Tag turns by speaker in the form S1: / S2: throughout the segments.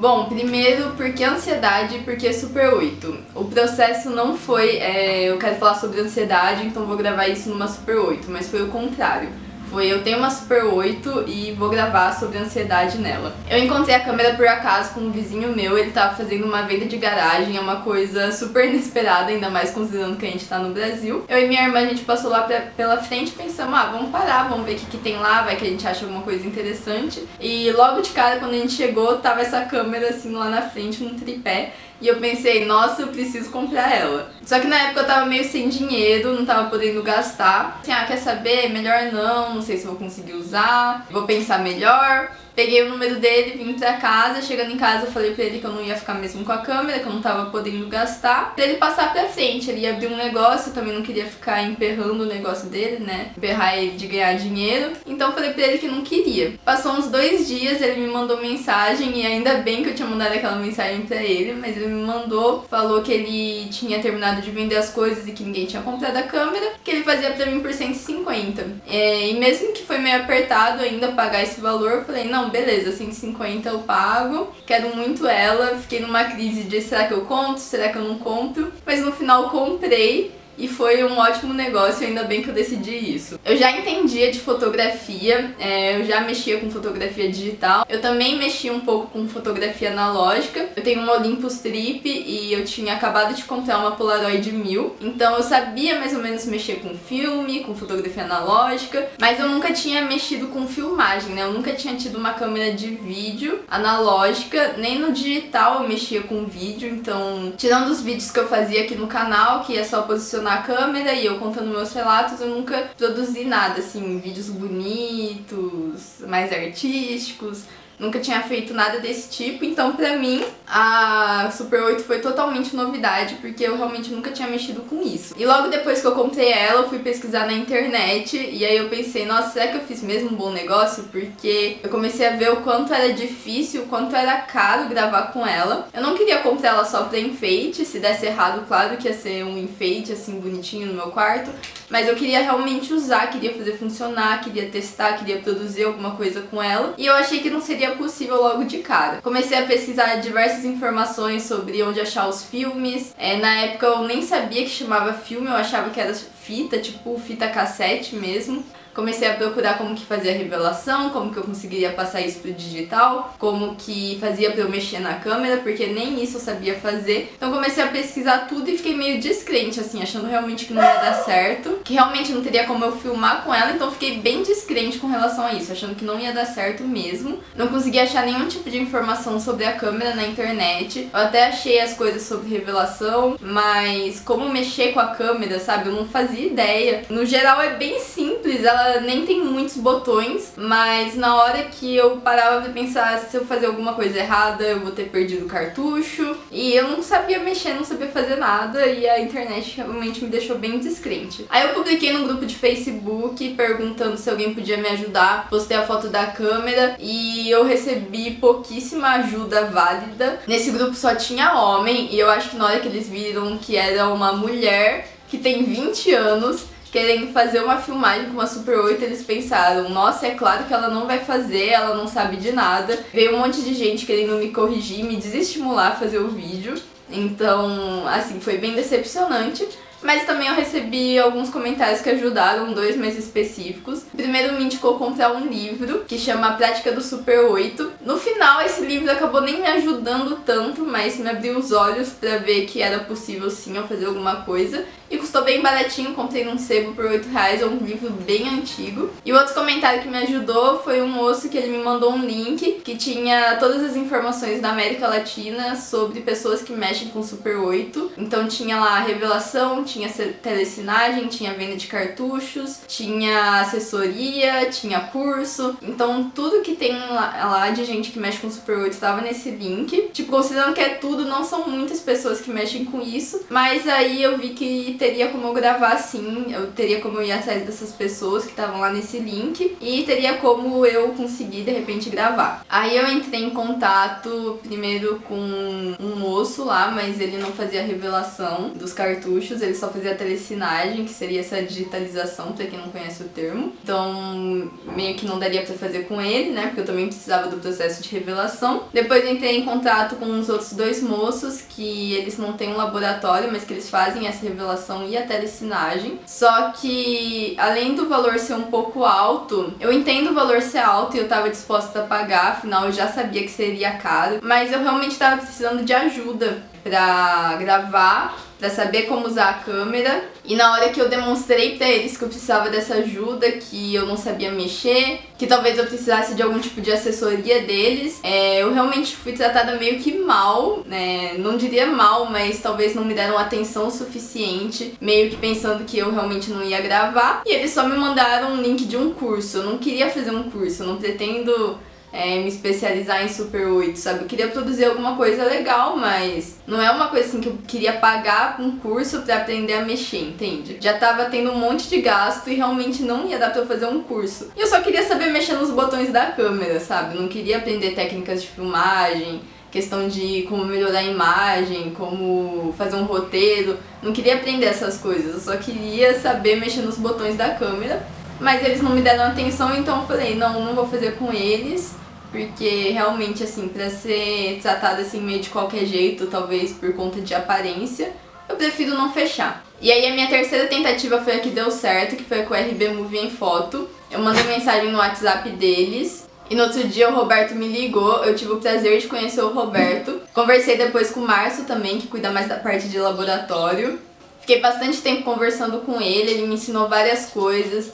S1: Bom, primeiro, porque ansiedade e porque Super 8. O processo não foi, eu quero falar sobre ansiedade, então vou gravar isso numa Super 8, mas foi o contrário. Eu tenho uma Super 8 e vou gravar sobre ansiedade nela. Eu encontrei a câmera por acaso com um vizinho meu, ele tava fazendo uma venda de garagem, é uma coisa super inesperada, ainda mais considerando que a gente tá no Brasil. Eu e minha irmã, a gente passou lá pela frente e pensamos, vamos parar, vamos ver o que tem lá, vai que a gente acha alguma coisa interessante. E logo de cara, quando a gente chegou, tava essa câmera assim lá na frente, num tripé. E eu pensei, nossa, eu preciso comprar ela. Só que na época eu tava meio sem dinheiro, não tava podendo gastar. Assim, quer saber? Melhor não sei se vou conseguir usar, vou pensar melhor. Peguei o número dele, vim pra casa, chegando em casa eu falei pra ele que eu não ia ficar mesmo com a câmera, que eu não tava podendo gastar, pra ele passar pra frente. Ele ia abrir um negócio, eu também não queria ficar emperrando o negócio dele, né, emperrar ele de ganhar dinheiro, então eu falei pra ele que não queria. Passou uns 2 dias, ele me mandou mensagem, e ainda bem que eu tinha mandado aquela mensagem pra ele, mas ele me mandou, falou que ele tinha terminado de vender as coisas e que ninguém tinha comprado a câmera, que ele fazia pra mim por 150. E mesmo que foi meio apertado ainda pagar esse valor, eu falei, não, beleza, 150 eu pago, quero muito ela, fiquei numa crise de será que eu compro, será que eu não compro, mas no final comprei. E foi um ótimo negócio, ainda bem que eu decidi isso. Eu já entendia de fotografia, eu já mexia com fotografia digital. Eu também mexia um pouco com fotografia analógica. Eu tenho uma Olympus Trip e eu tinha acabado de comprar uma Polaroid 1000. Então eu sabia mais ou menos mexer com filme, com fotografia analógica. Mas eu nunca tinha mexido com filmagem, né? Eu nunca tinha tido uma câmera de vídeo analógica. Nem no digital eu mexia com vídeo. Então, tirando os vídeos que eu fazia aqui no canal, que é só posicionar a câmera e eu contando meus relatos, eu nunca produzi nada, assim, vídeos bonitos, mais artísticos. Nunca tinha feito nada desse tipo, então pra mim a Super 8 foi totalmente novidade, porque eu realmente nunca tinha mexido com isso. E logo depois que eu comprei ela, eu fui pesquisar na internet, e aí eu pensei, nossa, será que eu fiz mesmo um bom negócio? Porque eu comecei a ver o quanto era difícil, o quanto era caro gravar com ela. Eu não queria comprar ela só pra enfeite, se desse errado, claro que ia ser um enfeite assim bonitinho no meu quarto, mas eu queria realmente usar, queria fazer funcionar, queria testar, queria produzir alguma coisa com ela, e eu achei que não seria possível logo de cara. Comecei a pesquisar diversas informações sobre onde achar os filmes. Na época eu nem sabia que chamava filme, eu achava que era fita, tipo fita cassete mesmo. Comecei a procurar como que fazia a revelação, como que eu conseguiria passar isso pro digital, como que fazia pra eu mexer na câmera, porque nem isso eu sabia fazer. Então comecei a pesquisar tudo e fiquei meio descrente, assim, achando realmente que não ia dar certo, que realmente não teria como eu filmar com ela, então fiquei bem descrente com relação a isso, achando que não ia dar certo mesmo. Não consegui achar nenhum tipo de informação sobre a câmera na internet. Eu até achei as coisas sobre revelação, mas como mexer com a câmera, sabe, eu não fazia ideia. No geral é bem simples, ela nem tem muitos botões, mas na hora que eu parava pra pensar se eu fazer alguma coisa errada, eu vou ter perdido o cartucho. E eu não sabia mexer, não sabia fazer nada, e a internet realmente me deixou bem descrente. Aí eu publiquei num grupo de Facebook perguntando se alguém podia me ajudar, postei a foto da câmera e eu recebi pouquíssima ajuda válida. Nesse grupo só tinha homem, e eu acho que na hora que eles viram que era uma mulher que tem 20 anos querendo fazer uma filmagem com uma Super 8, eles pensaram, nossa, é claro que ela não vai fazer, ela não sabe de nada. Veio um monte de gente querendo me corrigir, me desestimular a fazer o vídeo. Então, assim, foi bem decepcionante. Mas também eu recebi alguns comentários que ajudaram, 2 mais específicos. Primeiro me indicou comprar um livro que chama A Prática do Super 8. No final esse livro acabou nem me ajudando tanto, mas me abriu os olhos pra ver que era possível sim eu fazer alguma coisa. E custou bem baratinho, comprei num sebo por R$8, é um livro bem antigo. E o outro comentário que me ajudou foi um moço que ele me mandou um link que tinha todas as informações da América Latina sobre pessoas que mexem com Super 8. Então tinha lá a revelação, tinha telecinagem, tinha venda de cartuchos, tinha assessoria, tinha curso. Então tudo que tem lá de gente que mexe com Super 8 tava nesse link. Tipo, considerando que é tudo, não são muitas pessoas que mexem com isso, mas aí eu vi que teria teria como eu gravar sim, eu teria como eu ir atrás dessas pessoas que estavam lá nesse link e teria como eu conseguir de repente gravar. Aí eu entrei em contato primeiro com um moço lá, mas ele não fazia revelação dos cartuchos, ele só fazia telecinagem, que seria essa digitalização, pra quem não conhece o termo. Então meio que não daria pra fazer com ele, né, porque eu também precisava do processo de revelação. Depois eu entrei em contato com os outros dois moços, que eles não têm um laboratório, mas que eles fazem essa revelação e a telecinagem. Só que, além do valor ser um pouco alto, eu entendo o valor ser alto e eu tava disposta a pagar, afinal eu já sabia que seria caro, mas eu realmente tava precisando de ajuda pra gravar, pra saber como usar a câmera. E na hora que eu demonstrei pra eles que eu precisava dessa ajuda, que eu não sabia mexer, que talvez eu precisasse de algum tipo de assessoria deles, eu realmente fui tratada meio que mal, né? Não diria mal, mas talvez não me deram atenção suficiente, meio que pensando que eu realmente não ia gravar. E eles só me mandaram um link de um curso. Eu não queria fazer um curso, eu não pretendo me especializar em Super 8, sabe? Eu queria produzir alguma coisa legal, mas não é uma coisa assim que eu queria pagar um curso pra aprender a mexer, entende? Já tava tendo um monte de gasto e realmente não ia dar pra eu fazer um curso. E eu só queria saber mexer nos botões da câmera, sabe? Eu não queria aprender técnicas de filmagem, questão de como melhorar a imagem, como fazer um roteiro. Não queria aprender essas coisas, eu só queria saber mexer nos botões da câmera. Mas eles não me deram atenção, então eu falei, não vou fazer com eles. Porque realmente, assim, pra ser tratada assim meio de qualquer jeito, talvez por conta de aparência, eu prefiro não fechar. E aí a minha terceira tentativa foi a que deu certo, que foi com o RB Movie em Foto. Eu mandei mensagem no WhatsApp deles. E no outro dia o Roberto me ligou, eu tive o prazer de conhecer o Roberto. Conversei depois com o Márcio também, que cuida mais da parte de laboratório. Fiquei bastante tempo conversando com ele me ensinou várias coisas.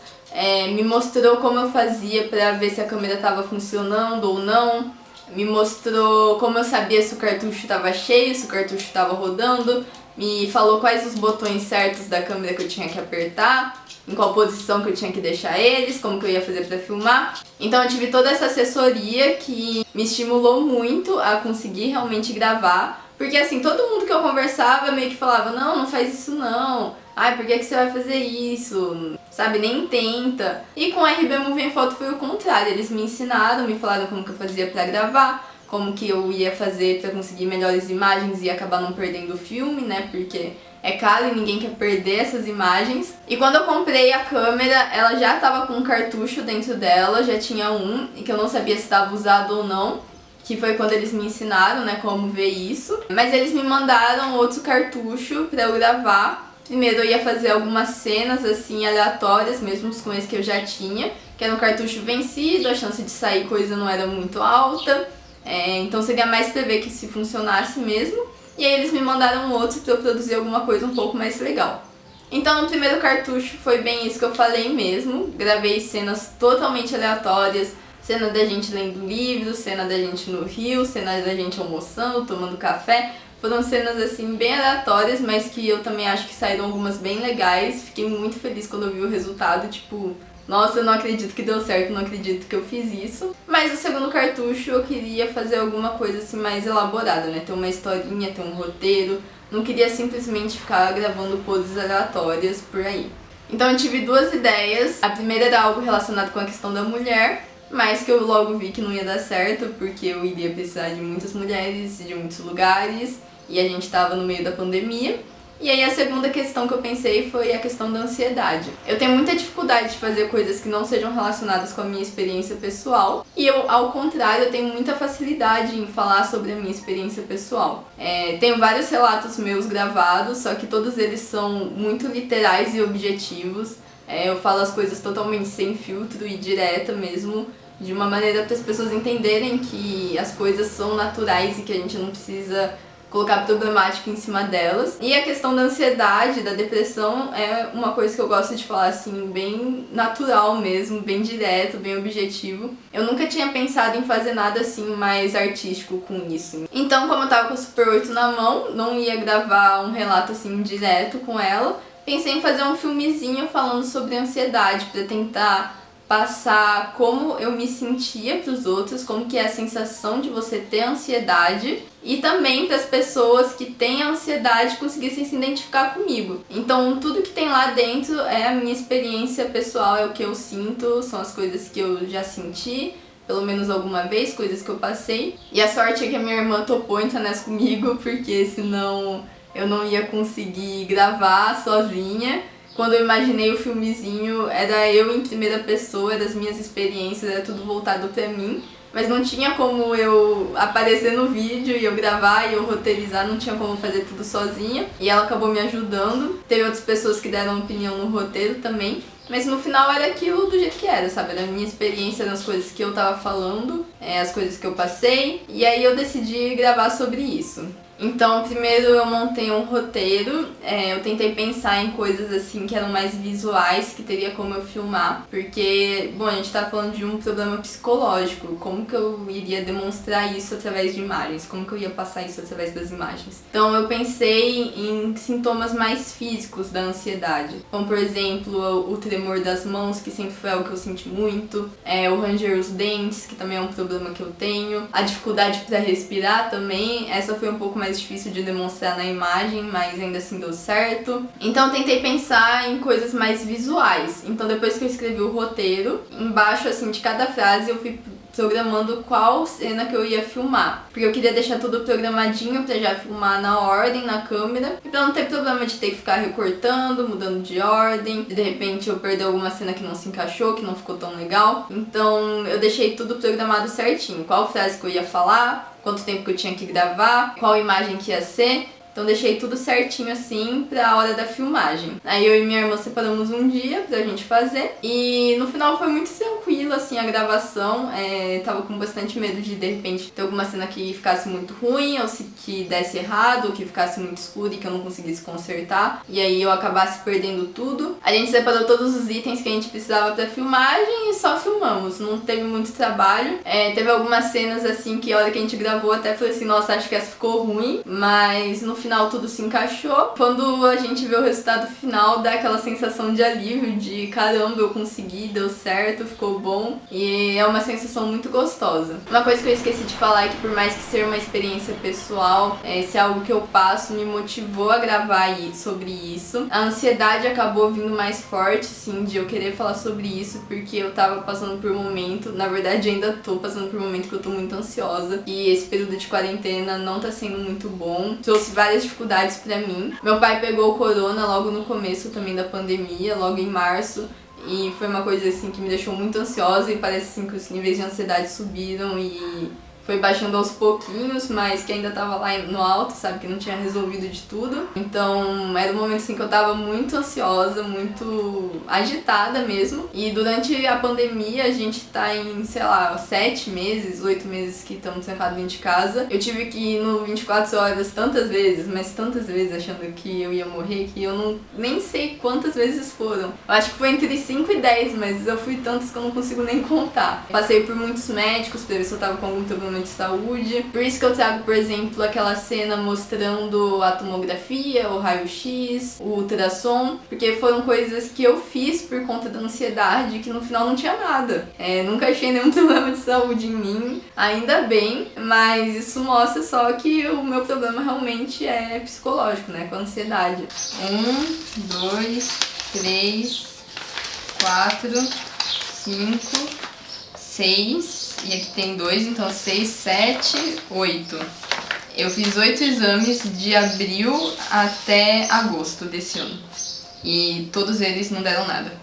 S1: Me mostrou como eu fazia pra ver se a câmera estava funcionando ou não. Me mostrou como eu sabia se o cartucho estava cheio, se o cartucho estava rodando. Me falou quais os botões certos da câmera que eu tinha que apertar, em qual posição que eu tinha que deixar eles, como que eu ia fazer pra filmar. Então eu tive toda essa assessoria que me estimulou muito a conseguir realmente gravar. Porque assim, todo mundo que eu conversava meio que falava, não faz isso não. Ai, por que você vai fazer isso? Sabe, nem tenta. E com a RB Movie em Foto foi o contrário. Eles me ensinaram, me falaram como que eu fazia pra gravar, como que eu ia fazer pra conseguir melhores imagens e acabar não perdendo o filme, né? Porque é caro e ninguém quer perder essas imagens. E quando eu comprei a câmera, ela já tava com um cartucho dentro dela, já tinha um, e que eu não sabia se estava usado ou não. Que foi quando eles me ensinaram, né, como ver isso. Mas eles me mandaram outro cartucho pra eu gravar. Primeiro eu ia fazer algumas cenas assim aleatórias, mesmo com esse que eu já tinha, que era um cartucho vencido, a chance de sair coisa não era muito alta, então seria mais pra ver que se funcionasse mesmo. E aí eles me mandaram outro pra eu produzir alguma coisa um pouco mais legal. Então no primeiro cartucho foi bem isso que eu falei mesmo, gravei cenas totalmente aleatórias, cena da gente lendo livros, cena da gente no rio, cena da gente almoçando, tomando café. Foram cenas assim bem aleatórias, mas que eu também acho que saíram algumas bem legais. Fiquei muito feliz quando eu vi o resultado, tipo, nossa, eu não acredito que deu certo, não acredito que eu fiz isso. Mas o segundo cartucho eu queria fazer alguma coisa assim mais elaborada, né? Ter uma historinha, ter um roteiro. Não queria simplesmente ficar gravando poses aleatórias por aí. Então eu tive duas ideias. A primeira era algo relacionado com a questão da mulher, mas que eu logo vi que não ia dar certo, porque eu iria precisar de muitas mulheres, de muitos lugares, e a gente estava no meio da pandemia. E aí a segunda questão que eu pensei foi a questão da ansiedade. Eu tenho muita dificuldade de fazer coisas que não sejam relacionadas com a minha experiência pessoal, e eu, ao contrário, eu tenho muita facilidade em falar sobre a minha experiência pessoal. Tenho vários relatos meus gravados, só que todos eles são muito literais e objetivos. Eu falo as coisas totalmente sem filtro e direta mesmo, de uma maneira para as pessoas entenderem que as coisas são naturais e que a gente não precisa colocar problemática em cima delas. E a questão da ansiedade, da depressão, é uma coisa que eu gosto de falar assim, bem natural mesmo, bem direto, bem objetivo. Eu nunca tinha pensado em fazer nada assim mais artístico com isso. Então, como eu tava com o Super 8 na mão, não ia gravar um relato assim direto com ela, pensei em fazer um filmezinho falando sobre ansiedade, pra tentar passar como eu me sentia pros outros, como que é a sensação de você ter ansiedade, e também para as pessoas que têm ansiedade conseguissem se identificar comigo. Então tudo que tem lá dentro é a minha experiência pessoal, é o que eu sinto, são as coisas que eu já senti, pelo menos alguma vez, coisas que eu passei. E a sorte é que a minha irmã topou entrar nessa comigo, porque senão eu não ia conseguir gravar sozinha. Quando eu imaginei o filmezinho, era eu em primeira pessoa, das minhas experiências, era tudo voltado pra mim. Mas não tinha como eu aparecer no vídeo e eu gravar e eu roteirizar, não tinha como fazer tudo sozinha. E ela acabou me ajudando. Teve outras pessoas que deram opinião no roteiro também. Mas no final era aquilo do jeito que era, sabe? Era a minha experiência nas coisas que eu tava falando, as coisas que eu passei. E aí eu decidi gravar sobre isso. Então, primeiro eu montei um roteiro, eu tentei pensar em coisas assim que eram mais visuais, que teria como eu filmar, porque, bom, a gente tá falando de um problema psicológico, como que eu iria demonstrar isso através de imagens, como que eu ia passar isso através das imagens. Então eu pensei em sintomas mais físicos da ansiedade, como por exemplo o tremor das mãos, que sempre foi algo que eu senti muito, o ranger os dentes, que também é um problema que eu tenho, a dificuldade para respirar também, essa foi um pouco mais difícil de demonstrar na imagem, mas ainda assim deu certo. Então eu tentei pensar em coisas mais visuais. Então depois que eu escrevi o roteiro, embaixo assim de cada frase eu fui programando qual cena que eu ia filmar, porque eu queria deixar tudo programadinho pra já filmar na ordem, na câmera, e pra não ter problema de ter que ficar recortando, mudando de ordem, de repente eu perder alguma cena que não se encaixou, que não ficou tão legal. Então eu deixei tudo programado certinho, qual frase que eu ia falar, quanto tempo que eu tinha que gravar, qual imagem que ia ser. Então deixei tudo certinho assim pra hora da filmagem. Aí eu e minha irmã separamos um dia pra gente fazer. E no final foi muito tranquilo assim a gravação. Tava com bastante medo de repente ter alguma cena que ficasse muito ruim, ou se que desse errado, ou que ficasse muito escuro e que eu não conseguisse consertar. E aí eu acabasse perdendo tudo. A gente separou todos os itens que a gente precisava pra filmagem e só filmamos. Não teve muito trabalho. Teve algumas cenas assim que a hora que a gente gravou até falei assim, nossa, acho que essa ficou ruim. Mas no final tudo se encaixou. Quando a gente vê o resultado final, dá aquela sensação de alívio, de caramba, eu consegui, deu certo, ficou bom. E é uma sensação muito gostosa. Uma coisa que eu esqueci de falar é que por mais que seja uma experiência pessoal, se é algo que eu passo me motivou a gravar sobre isso. A ansiedade acabou vindo mais forte, sim, de eu querer falar sobre isso, porque eu tava passando por um momento, na verdade ainda tô passando por um momento que eu tô muito ansiosa. E esse período de quarentena não tá sendo muito bom. Trouxe várias dificuldades pra mim. Meu pai pegou o corona logo no começo também da pandemia, logo em março. E foi uma coisa assim que me deixou muito ansiosa e parece assim que os níveis de ansiedade subiram e foi baixando aos pouquinhos, mas que ainda tava lá no alto, sabe? Que não tinha resolvido de tudo. Então era um momento assim que eu tava muito ansiosa, muito agitada mesmo. E durante a pandemia, a gente tá em, sei lá, 7 meses, 8 meses que estamos trancados dentro de casa. Eu tive que ir no 24 horas tantas vezes, mas tantas vezes achando que eu ia morrer, que eu nem sei quantas vezes foram. Eu acho que foi entre 5 e 10, mas eu fui tantos que eu não consigo nem contar. Passei por muitos médicos pra ver se eu tava com algum problema de saúde. Por isso que eu trago, por exemplo, aquela cena mostrando a tomografia, o raio-x, o ultrassom, porque foram coisas que eu fiz por conta da ansiedade, que no final não tinha nada. Nunca achei nenhum problema de saúde em mim, ainda bem, mas isso mostra só que o meu problema realmente é psicológico, né, com a ansiedade. 1, 2, 3, 4, 5, 6, e aqui tem 2, então 6, 7, 8. Eu fiz 8 exames de abril até agosto desse ano. E todos eles não deram nada.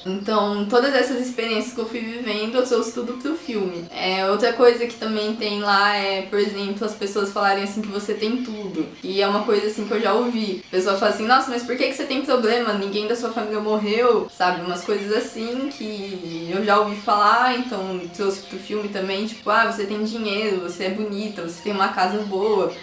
S1: Então, todas essas experiências que eu fui vivendo, eu trouxe tudo pro filme. Outra coisa que também tem lá é, por exemplo, as pessoas falarem assim que você tem tudo. E é uma coisa assim que eu já ouvi. A pessoa fala assim, nossa, mas por que você tem problema? Ninguém da sua família morreu, sabe? Umas coisas assim que eu já ouvi falar, então trouxe pro filme também, tipo, você tem dinheiro, você é bonita, você tem uma casa boa.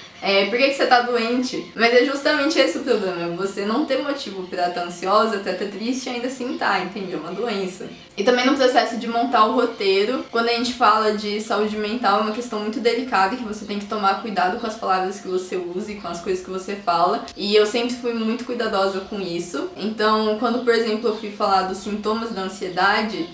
S1: Por que você tá doente? Mas é justamente esse o problema, você não ter motivo pra estar ansiosa, pra estar triste e ainda assim tá, entendeu? Uma doença. E também no processo de montar o roteiro, quando a gente fala de saúde mental, é uma questão muito delicada que você tem que tomar cuidado com as palavras que você usa e com as coisas que você fala. E eu sempre fui muito cuidadosa com isso. Então, quando, por exemplo, eu fui falar dos sintomas da ansiedade,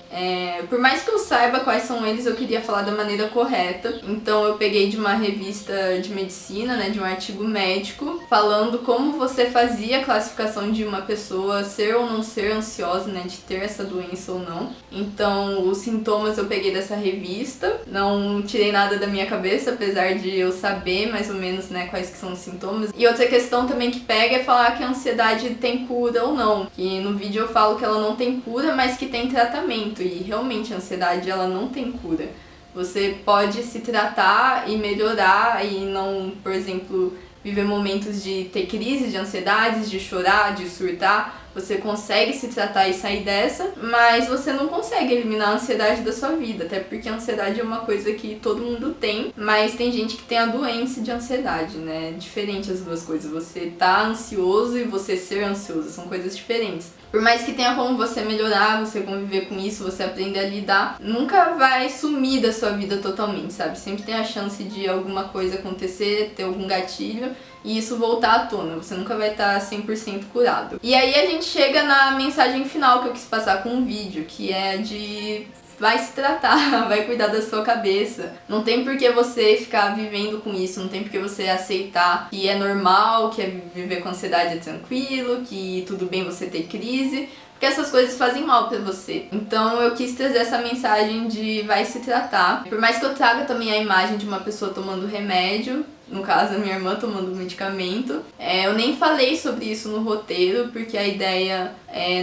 S1: por mais que eu saiba quais são eles, eu queria falar da maneira correta. Então, eu peguei de uma revista de medicina, né, de um artigo médico, falando como você fazia a classificação de uma pessoa ser ou não ser ansiosa, né, de ter essa doença ou não. Então, os sintomas eu peguei dessa revista, não tirei nada da minha cabeça, apesar de eu saber mais ou menos, né, quais que são os sintomas. E outra questão também que pega é falar que a ansiedade tem cura ou não. Que no vídeo eu falo que ela não tem cura, mas que tem tratamento. E realmente a ansiedade ela não tem cura. Você pode se tratar e melhorar e não, por exemplo, viver momentos de ter crises de ansiedades, de chorar, de surtar. Você consegue se tratar e sair dessa, mas você não consegue eliminar a ansiedade da sua vida, até porque a ansiedade é uma coisa que todo mundo tem, mas tem gente que tem a doença de ansiedade, né? É diferente as duas coisas, você tá ansioso e você ser ansioso, são coisas diferentes. Por mais que tenha como você melhorar, você conviver com isso, você aprender a lidar, nunca vai sumir da sua vida totalmente, sabe? Sempre tem a chance de alguma coisa acontecer, ter algum gatilho e isso voltar à tona, você nunca vai estar 100% curado. E aí a gente chega na mensagem final que eu quis passar com o vídeo, que é de vai se tratar, vai cuidar da sua cabeça. Não tem por que você ficar vivendo com isso, não tem por que você aceitar que é normal, que viver com ansiedade é tranquilo, que tudo bem você ter crise, porque essas coisas fazem mal pra você. Então eu quis trazer essa mensagem de vai se tratar. Por mais que eu traga também a imagem de uma pessoa tomando remédio, no caso a minha irmã tomando medicamento, eu nem falei sobre isso no roteiro, porque a ideia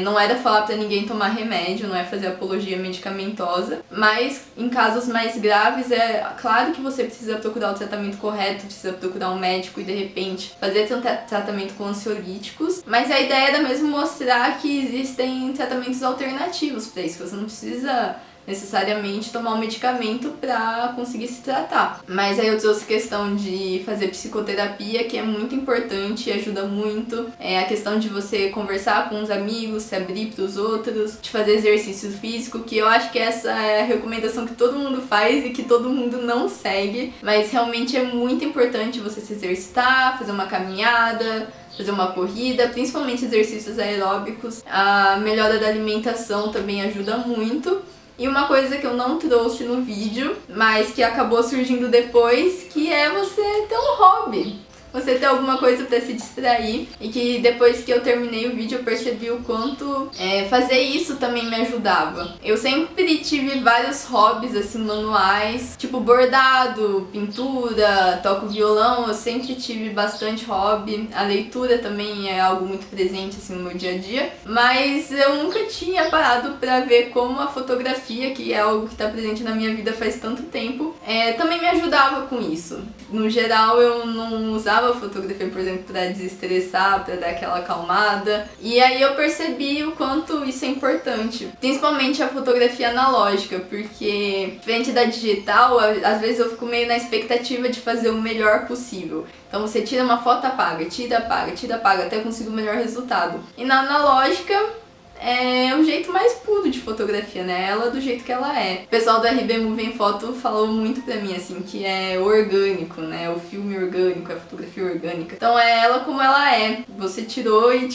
S1: não era falar pra ninguém tomar remédio, não é fazer apologia medicamentosa, mas em casos mais graves é claro que você precisa procurar o tratamento correto, precisa procurar um médico e de repente fazer tratamento com ansiolíticos, mas a ideia era mesmo mostrar que existem tratamentos alternativos pra isso, que você não precisa necessariamente tomar um medicamento pra conseguir se tratar. Mas aí eu trouxe questão de fazer psicoterapia, que é muito importante e ajuda muito. A questão de você conversar com os amigos, se abrir pros outros, de fazer exercício físico, que eu acho que essa é a recomendação que todo mundo faz e que todo mundo não segue, mas realmente é muito importante você se exercitar, fazer uma caminhada, fazer uma corrida, principalmente exercícios aeróbicos. A melhora da alimentação também ajuda muito. E uma coisa que eu não trouxe no vídeo, mas que acabou surgindo depois, que é você ter um hobby. Você ter alguma coisa pra se distrair. E que depois que eu terminei o vídeo eu percebi o quanto fazer isso também me ajudava. Eu sempre tive vários hobbies assim manuais, tipo bordado, pintura, toco violão, eu sempre tive bastante hobby. A leitura também é algo muito presente assim no meu dia a dia. Mas eu nunca tinha parado pra ver como a fotografia, que é algo que tá presente na minha vida faz tanto tempo, também me ajudava com isso. No geral eu não usava a fotografia, por exemplo, pra desestressar, pra dar aquela acalmada. E aí eu percebi o quanto isso é importante. Principalmente a fotografia analógica, porque frente da digital, às vezes eu fico meio na expectativa de fazer o melhor possível. Então você tira uma foto, apaga, tira, apaga, tira, apaga, até conseguir o melhor resultado. E na analógica é o jeito mais puro de fotografia, né? Ela do jeito que ela é. O pessoal do RB Movie Foto falou muito pra mim, assim, que é orgânico, né? O filme orgânico, a fotografia orgânica. Então é ela como ela é. Você tirou e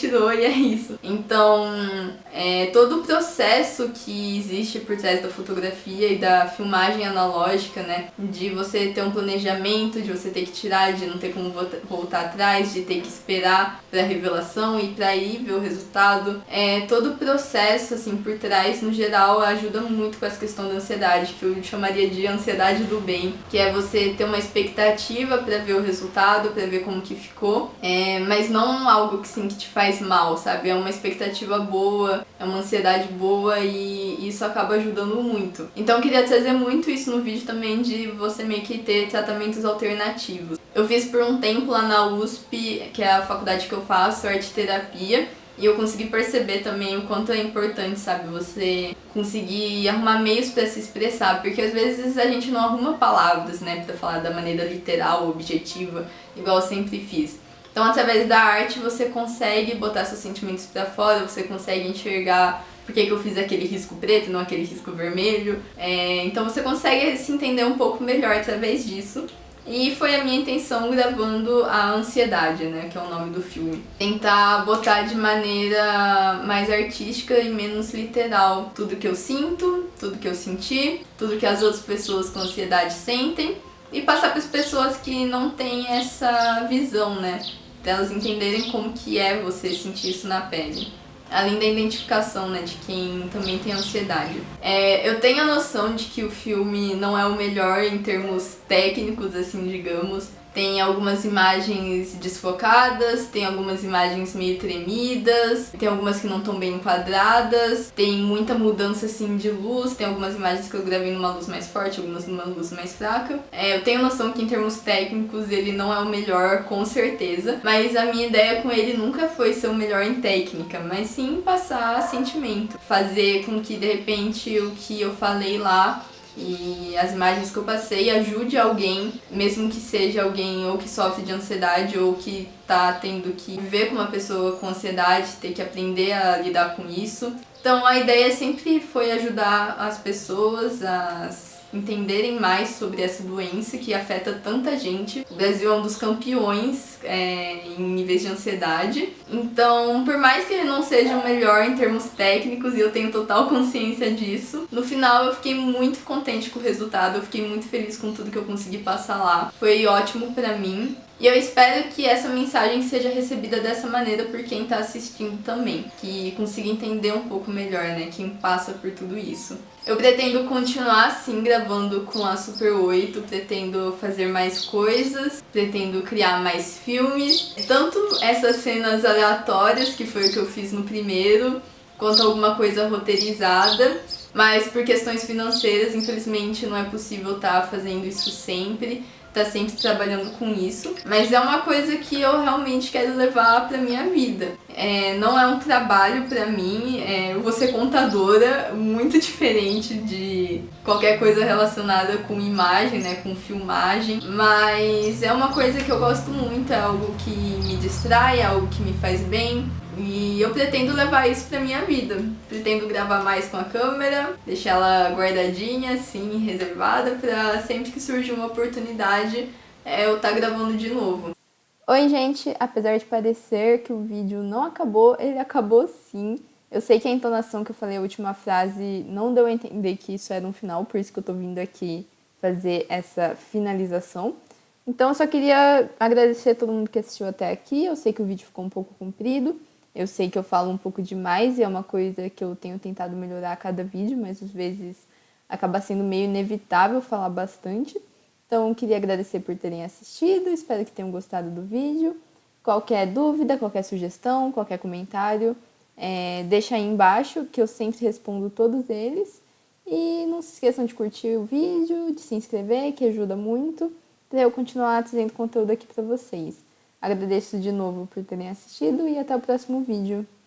S1: é isso. Então, todo o processo que existe por trás da fotografia e da filmagem analógica, né? De você ter um planejamento, de você ter que tirar, de não ter como voltar atrás, de ter que esperar pra revelação e pra ir ver o resultado. Todo processo, assim, por trás, no geral, ajuda muito com essa questão da ansiedade, que eu chamaria de ansiedade do bem, que é você ter uma expectativa pra ver o resultado, pra ver como que ficou, mas não algo que, sim, que te faz mal, sabe? É uma expectativa boa, é uma ansiedade boa e isso acaba ajudando muito. Então eu queria trazer muito isso no vídeo também, de você meio que ter tratamentos alternativos. Eu fiz por um tempo lá na USP, que é a faculdade que eu faço, arte terapia. E eu consegui perceber também o quanto é importante, sabe, você conseguir arrumar meios para se expressar, porque às vezes a gente não arruma palavras, né, para falar da maneira literal, objetiva, igual eu sempre fiz. Então, através da arte, você consegue botar seus sentimentos para fora, você consegue enxergar por que eu fiz aquele risco preto, não aquele risco vermelho. Então, você consegue se entender um pouco melhor através disso. E foi a minha intenção gravando a Ansiedade, né, que é o nome do filme. Tentar botar de maneira mais artística e menos literal tudo que eu sinto, tudo que eu senti, tudo que as outras pessoas com ansiedade sentem e passar para as pessoas que não têm essa visão, né, para elas entenderem como que é você sentir isso na pele. Além da identificação, né, de quem também tem ansiedade. Eu tenho a noção de que o filme não é o melhor em termos técnicos, assim, digamos. Tem algumas imagens desfocadas, tem algumas imagens meio tremidas, tem algumas que não estão bem enquadradas, tem muita mudança assim de luz, tem algumas imagens que eu gravei numa luz mais forte, algumas numa luz mais fraca. Eu tenho noção que em termos técnicos ele não é o melhor, com certeza, mas a minha ideia com ele nunca foi ser o melhor em técnica, mas sim passar sentimento, fazer com que de repente o que eu falei lá e as imagens que eu passei ajude alguém, mesmo que seja alguém ou que sofre de ansiedade ou que tá tendo que viver com uma pessoa com ansiedade, ter que aprender a lidar com isso. Então a ideia sempre foi ajudar as pessoas a entenderem mais sobre essa doença que afeta tanta gente. O Brasil é um dos campeões em níveis de ansiedade. Então, por mais que ele não seja o melhor em termos técnicos, e eu tenho total consciência disso, no final eu fiquei muito contente com o resultado, eu fiquei muito feliz com tudo que eu consegui passar lá. Foi ótimo pra mim. E eu espero que essa mensagem seja recebida dessa maneira por quem tá assistindo também, que consiga entender um pouco melhor, né, quem passa por tudo isso. Eu pretendo continuar assim gravando com a Super 8, pretendo fazer mais coisas, pretendo criar mais filmes, tanto essas cenas aleatórias, que foi o que eu fiz no primeiro, quanto alguma coisa roteirizada. Mas por questões financeiras, infelizmente, não é possível estar fazendo isso sempre. Tá sempre trabalhando com isso, mas é uma coisa que eu realmente quero levar pra minha vida. Não é um trabalho pra mim, eu vou ser contadora, muito diferente de qualquer coisa relacionada com imagem, né, com filmagem, mas é uma coisa que eu gosto muito, é algo que me distrai, é algo que me faz bem. E eu pretendo levar isso pra minha vida. Pretendo gravar mais com a câmera, deixar ela guardadinha, assim, reservada, pra sempre que surgir uma oportunidade, eu tá gravando de novo. Oi, gente! Apesar de parecer que o vídeo não acabou, ele acabou sim. Eu sei que a entonação que eu falei a última frase não deu a entender que isso era um final, por isso que eu tô vindo aqui fazer essa finalização. Então eu só queria agradecer a todo mundo que assistiu até aqui. Eu sei que o vídeo ficou um pouco comprido. Eu sei que eu falo um pouco demais e é uma coisa que eu tenho tentado melhorar a cada vídeo, mas às vezes acaba sendo meio inevitável falar bastante. Então, queria agradecer por terem assistido, espero que tenham gostado do vídeo. Qualquer dúvida, qualquer sugestão, qualquer comentário, deixa aí embaixo que eu sempre respondo todos eles. E não se esqueçam de curtir o vídeo, de se inscrever, que ajuda muito, para eu continuar trazendo conteúdo aqui para vocês. Agradeço de novo por terem assistido e até o próximo vídeo.